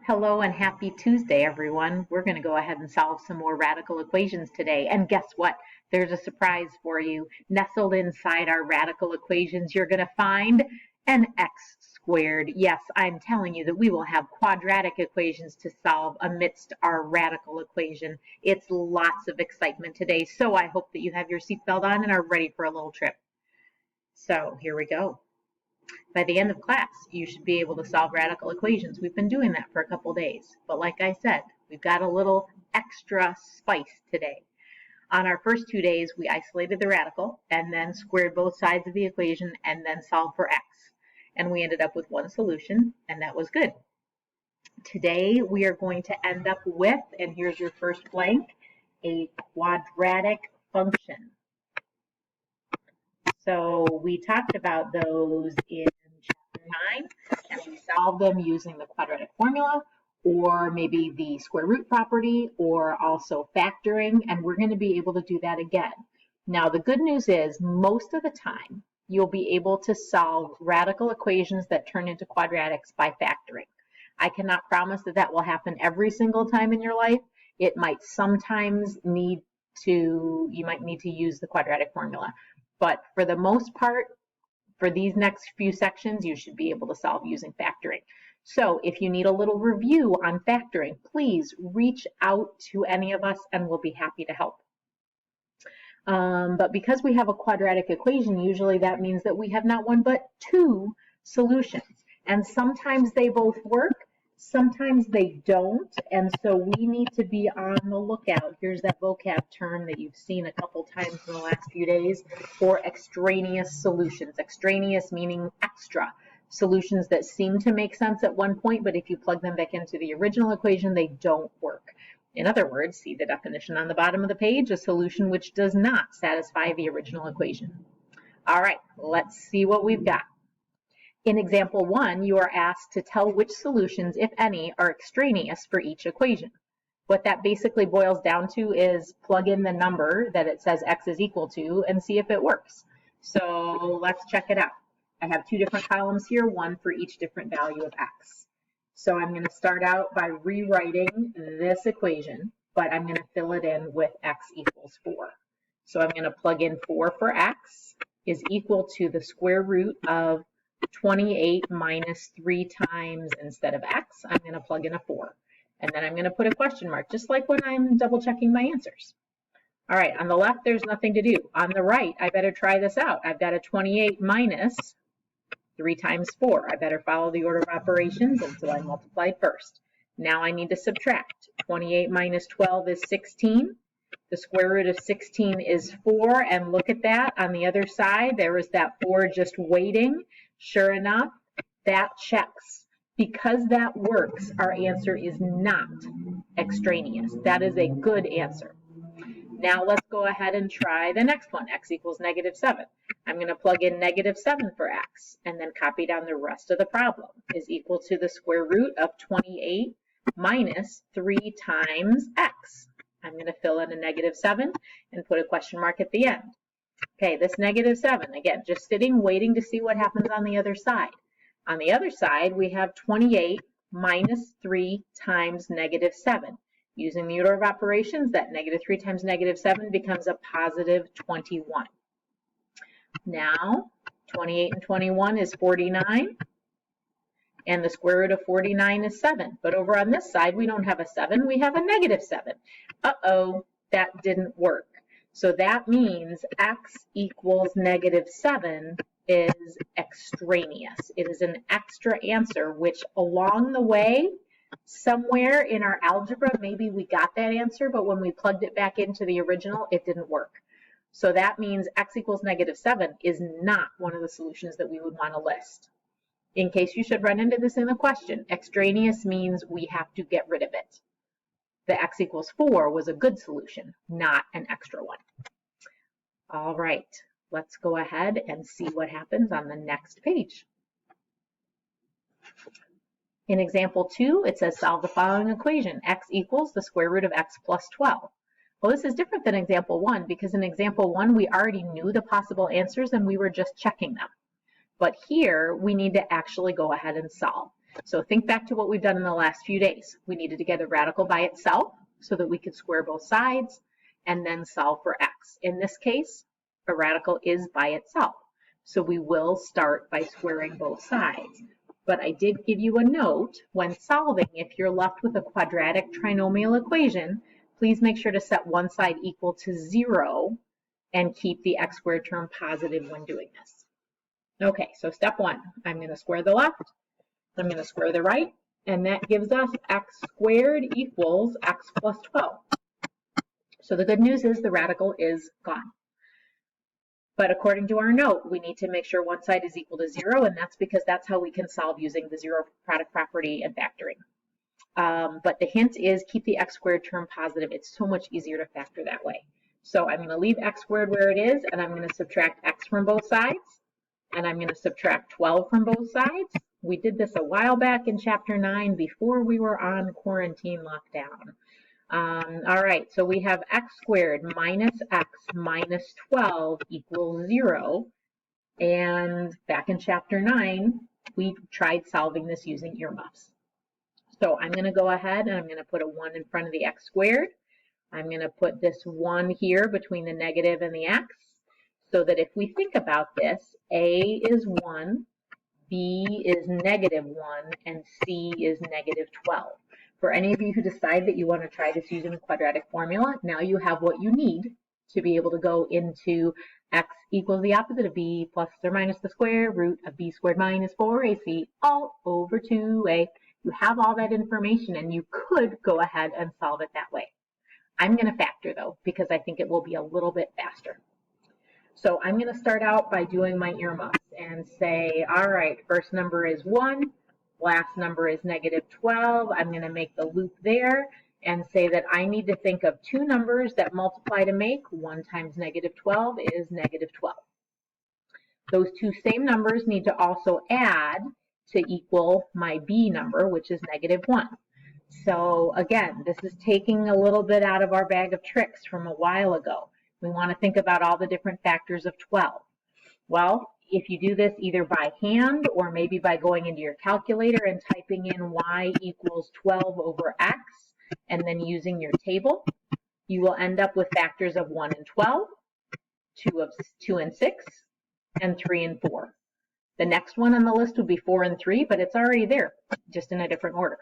Hello and happy Tuesday, everyone. We're going to go ahead and solve some more radical equations today. And guess what? There's a surprise for you. Nestled inside our radical equations, you're going to find an x squared. Yes, I'm telling you that we will have quadratic equations to solve amidst our radical equation. It's lots of excitement today, so I hope that you have your seatbelt on and are ready for a little trip. So here we go. By the end of class, you should be able to solve radical equations. We've been doing that for a couple days. But like I said, we've got a little extra spice today. On our first 2 days, we isolated the radical and then squared both sides of the equation and then solved for x. And we ended up with one solution, and that was good. Today, we are going to end up with, and here's your first blank, a quadratic function. So we talked about those in chapter 9, and we solved them using the quadratic formula, or maybe the square root property, or also factoring, and we're going to be able to do that again. Now, the good news is most of the time, you'll be able to solve radical equations that turn into quadratics by factoring. I cannot promise that that will happen every single time in your life. It might sometimes you might need to use the quadratic formula. But for the most part, for these next few sections, you should be able to solve using factoring. So if you need a little review on factoring, please reach out to any of us and we'll be happy to help. But because we have a quadratic equation, usually that means that we have not one but two solutions. And sometimes they both work, sometimes they don't, and so we need to be on the lookout. Here's that vocab term that you've seen a couple times in the last few days for extraneous solutions. Extraneous meaning extra. Solutions that seem to make sense at one point, but if you plug them back into the original equation, they don't work. In other words, see the definition on the bottom of the page, a solution which does not satisfy the original equation. All right, let's see what we've got. In example 1, you are asked to tell which solutions, if any, are extraneous for each equation. What that basically boils down to is plug in the number that it says x is equal to and see if it works. So let's check it out. I have two different columns here, one for each different value of x. So I'm going to start out by rewriting this equation, but I'm going to fill it in with x equals 4. So I'm going to plug in 4 for x is equal to the square root of 28 minus 3 times, instead of x, I'm going to plug in a 4. And then I'm going to put a question mark, just like when I'm double checking my answers. All right, on the left, there's nothing to do. On the right, I better try this out. I've got a 28 minus 3 times 4. I better follow the order of operations, and so I multiplied first. Now I need to subtract. 28 minus 12 is 16. The square root of 16 is 4, and look at that. On the other side, there is that 4 just waiting. Sure enough, that checks. Because that works, our answer is not extraneous. That is a good answer. Now let's go ahead and try the next one, x equals negative 7. I'm going to plug in negative 7 for x, and then copy down the rest of the problem, is equal to the square root of 28 minus 3 times x. I'm going to fill in a negative 7 and put a question mark at the end. Okay, this negative 7, again, just sitting, waiting to see what happens on the other side. On the other side, we have 28 minus 3 times negative 7. Using the order of operations, that negative 3 times negative 7 becomes a positive 21. Now, 28 and 21 is 49, and the square root of 49 is 7. But over on this side, we don't have a 7, we have a negative 7. Uh-oh, that didn't work. So that means x equals negative 7 is extraneous. It is an extra answer, which along the way, somewhere in our algebra, maybe we got that answer, but when we plugged it back into the original, it didn't work. So that means x equals negative 7 is not one of the solutions that we would want to list. In case you should run into this in the question, extraneous means we have to get rid of it. The x equals 4 was a good solution, not an extra one. All right, let's go ahead and see what happens on the next page. In example 2, it says solve the following equation. X equals the square root of x plus 12. Well, this is different than example 1 because in example 1, we already knew the possible answers and we were just checking them. But here, we need to actually go ahead and solve. So think back to what we've done in the last few days. We needed to get a radical by itself so that we could square both sides and then solve for x. In this case, a radical is by itself. So we will start by squaring both sides. But I did give you a note when solving, if you're left with a quadratic trinomial equation, please make sure to set one side equal to 0 and keep the x squared term positive when doing this. Okay, so step 1, I'm going to square the left, I'm going to square the right, and that gives us x squared equals x plus 12. So the good news is the radical is gone. But according to our note, we need to make sure one side is equal to 0, and that's because that's how we can solve using the zero product property and factoring. But the hint is keep the x squared term positive. It's so much easier to factor that way. So I'm going to leave x squared where it is, and I'm going to subtract x from both sides, and I'm going to subtract 12 from both sides. We did this a while back in chapter 9 before we were on quarantine lockdown. All right, so we have x squared minus x minus 12 equals 0. And back in chapter 9, we tried solving this using earmuffs. So I'm going to go ahead and I'm going to put a 1 in front of the x squared. I'm going to put this 1 here between the negative and the x, so that if we think about this, a is 1, b is negative 1, and c is negative 12. For any of you who decide that you want to try this using a quadratic formula, now you have what you need to be able to go into x equals the opposite of b plus or minus the square root of b squared minus 4ac all over 2a. You have all that information and you could go ahead and solve it that way. I'm going to factor though, because I think it will be a little bit faster. So I'm going to start out by doing my earmuffs and say, all right, first number is 1. Last number is negative 12. I'm going to make the loop there and say that I need to think of two numbers that multiply to make 1 times negative 12 is negative 12. Those two same numbers need to also add to equal my b number, which is negative 1. So again, this is taking a little bit out of our bag of tricks from a while ago. We want to think about all the different factors of 12. Well, if you do this either by hand or maybe by going into your calculator and typing in y equals 12 over x and then using your table, you will end up with factors of 1 and 12, 2 and 6, and 3 and 4. The next one on the list would be 4 and 3, but it's already there, just in a different order.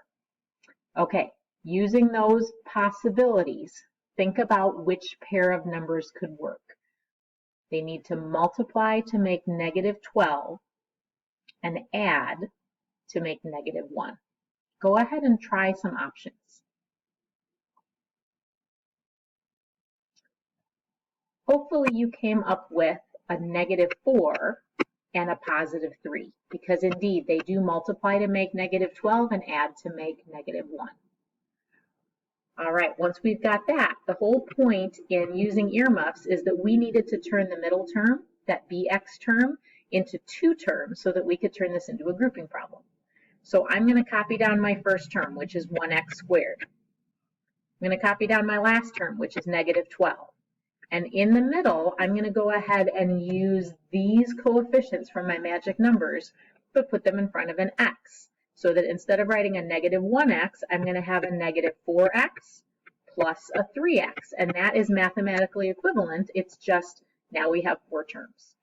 Okay, using those possibilities, think about which pair of numbers could work. They need to multiply to make negative 12 and add to make negative 1. Go ahead and try some options. Hopefully you came up with a negative 4 and a positive 3, because indeed they do multiply to make negative 12 and add to make negative 1. All right, once we've got that, the whole point in using earmuffs is that we needed to turn the middle term, that bx term, into two terms so that we could turn this into a grouping problem. So I'm going to copy down my first term, which is 1x squared. I'm going to copy down my last term, which is negative 12. And in the middle, I'm going to go ahead and use these coefficients from my magic numbers, but put them in front of an x. So that instead of writing a negative 1x, I'm going to have a negative 4x plus a 3x. And that is mathematically equivalent. It's just now we have 4 terms.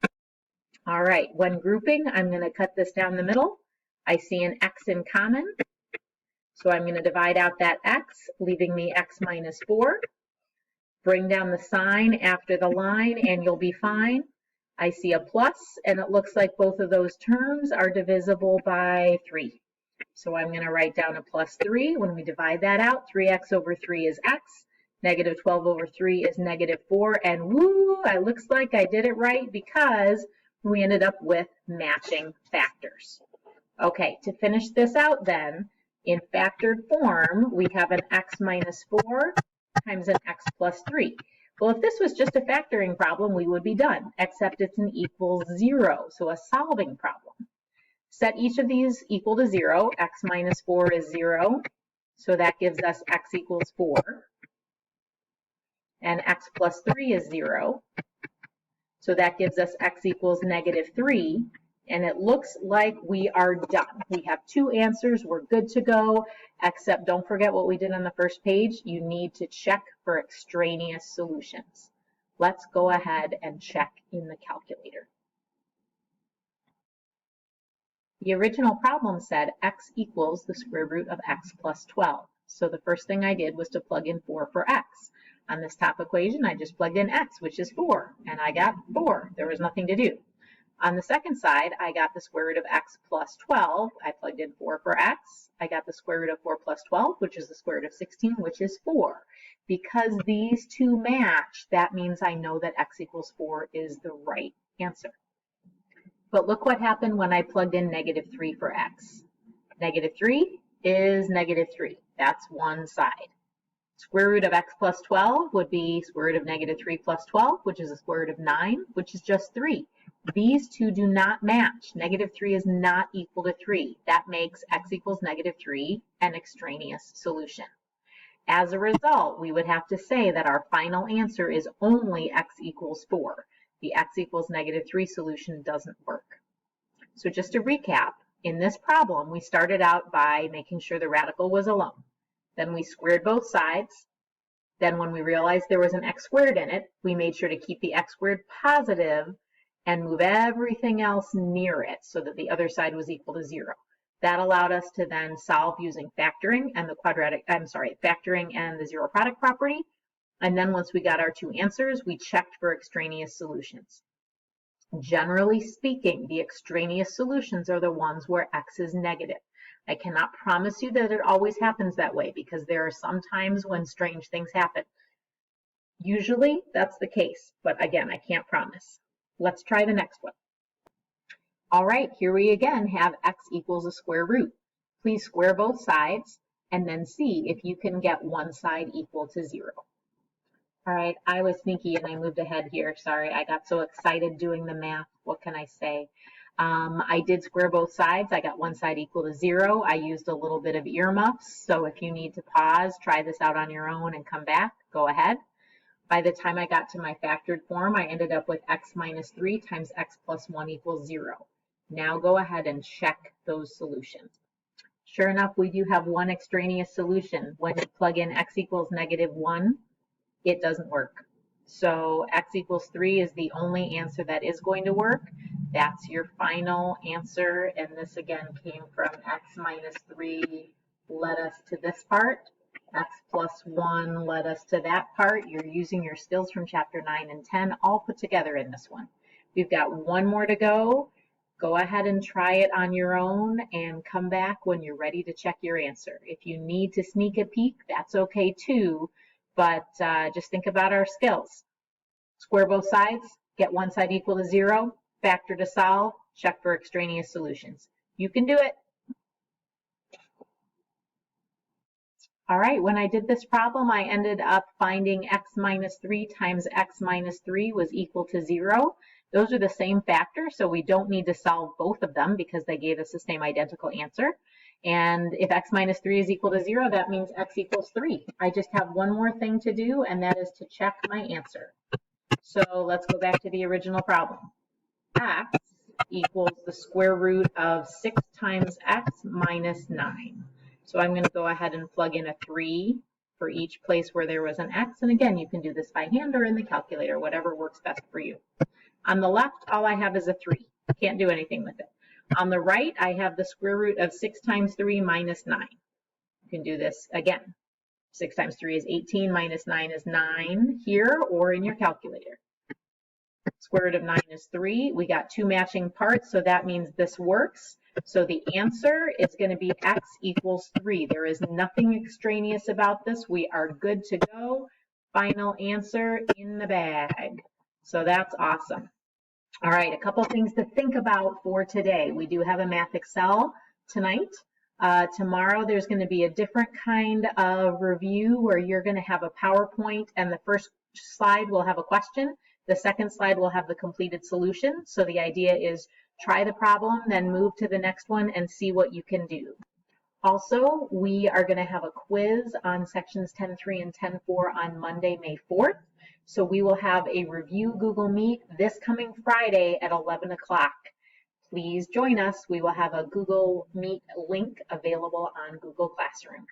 All right, when grouping, I'm going to cut this down the middle. I see an x in common. So I'm going to divide out that x, leaving me x minus 4. Bring down the sign after the line, and you'll be fine. I see a plus, and it looks like both of those terms are divisible by 3. So I'm going to write down a plus 3. When we divide that out, 3x over 3 is x. Negative 12 over 3 is negative 4. And woo, it looks like I did it right because we ended up with matching factors. Okay, to finish this out then, in factored form, we have an x minus 4 times an x plus 3. Well, if this was just a factoring problem, we would be done, except it's an equals 0, so a solving problem. Set each of these equal to 0. X minus 4 is 0, so that gives us x equals 4. And x plus 3 is 0, so that gives us x equals negative 3. And it looks like we are done. We have 2 answers. We're good to go, except don't forget what we did on the first page. You need to check for extraneous solutions. Let's go ahead and check in the calculator. The original problem said x equals the square root of x plus 12. So the first thing I did was to plug in 4 for x. On this top equation, I just plugged in x, which is 4, and I got 4. There was nothing to do. On the second side, I got the square root of x plus 12. I plugged in 4 for x. I got the square root of 4 plus 12, which is the square root of 16, which is 4. Because these two match, that means I know that x equals 4 is the right answer. But look what happened when I plugged in -3 for x. -3 is -3. That's one side. Square root of x plus 12 would be square root of -3 plus 12, which is the square root of 9, which is just 3. These two do not match. -3 is not equal to 3. That makes x equals -3 an extraneous solution. As a result, we would have to say that our final answer is only x equals 4. The x equals -3 solution doesn't work. So just to recap, in this problem, we started out by making sure the radical was alone. Then we squared both sides. Then when we realized there was an x squared in it, we made sure to keep the x squared positive and move everything else near it so that the other side was equal to 0. That allowed us to then solve using factoring and factoring and the zero product property. And then once we got our 2 answers, we checked for extraneous solutions. Generally speaking, the extraneous solutions are the ones where x is negative. I cannot promise you that it always happens that way because there are some times when strange things happen. Usually that's the case, but again, I can't promise. Let's try the next one. All right, here we again have x equals a square root. Please square both sides and then see if you can get one side equal to 0. All right, I was sneaky and I moved ahead here. Sorry, I got so excited doing the math. What can I say? I did square both sides. I got one side equal to 0. I used a little bit of earmuffs, so if you need to pause, try this out on your own and come back, go ahead. By the time I got to my factored form, I ended up with x minus 3 times x plus 1 equals 0. Now go ahead and check those solutions. Sure enough, we do have one extraneous solution. When you plug in x equals -1, it doesn't work. So x equals 3 is the only answer that is going to work. That's your final answer. And this again came from x minus 3 led us to this part. X plus 1 led us to that part. You're using your skills from chapter 9 and 10 all put together in this one. We've got one more to go. Go ahead and try it on your own and come back when you're ready to check your answer. If you need to sneak a peek, that's okay too. But just think about our skills. Square both sides, get one side equal to 0, factor to solve, check for extraneous solutions. You can do it. All right, when I did this problem, I ended up finding x minus 3 times x minus 3 was equal to 0. Those are the same factor, so we don't need to solve both of them because they gave us the same identical answer. And if x minus 3 is equal to 0, that means x equals 3. I just have one more thing to do, and that is to check my answer. So let's go back to the original problem. X equals the square root of 6 times x minus 9. So I'm going to go ahead and plug in a 3 for each place where there was an x. And again, you can do this by hand or in the calculator, whatever works best for you. On the left, all I have is a 3. Can't do anything with it. On the right, I have the square root of 6 times 3 minus 9. You can do this again. 6 times 3 is 18, minus 9 is 9 here or in your calculator. Square root of 9 is 3. We got 2 matching parts, so that means this works. So the answer is going to be x equals 3. There is nothing extraneous about this. We are good to go. Final answer in the bag. So that's awesome. All right, a couple things to think about for today. We do have a Math Excel tonight. Tomorrow there's going to be a different kind of review where you're going to have a PowerPoint and the first slide will have a question. The second slide will have the completed solution. So the idea is try the problem, then move to the next one and see what you can do. Also, we are going to have a quiz on sections 10.3 and 10.4 on Monday, May 4th. So we will have a review Google Meet this coming Friday at 11 o'clock. please join us. We will have a Google Meet link available on Google Classroom.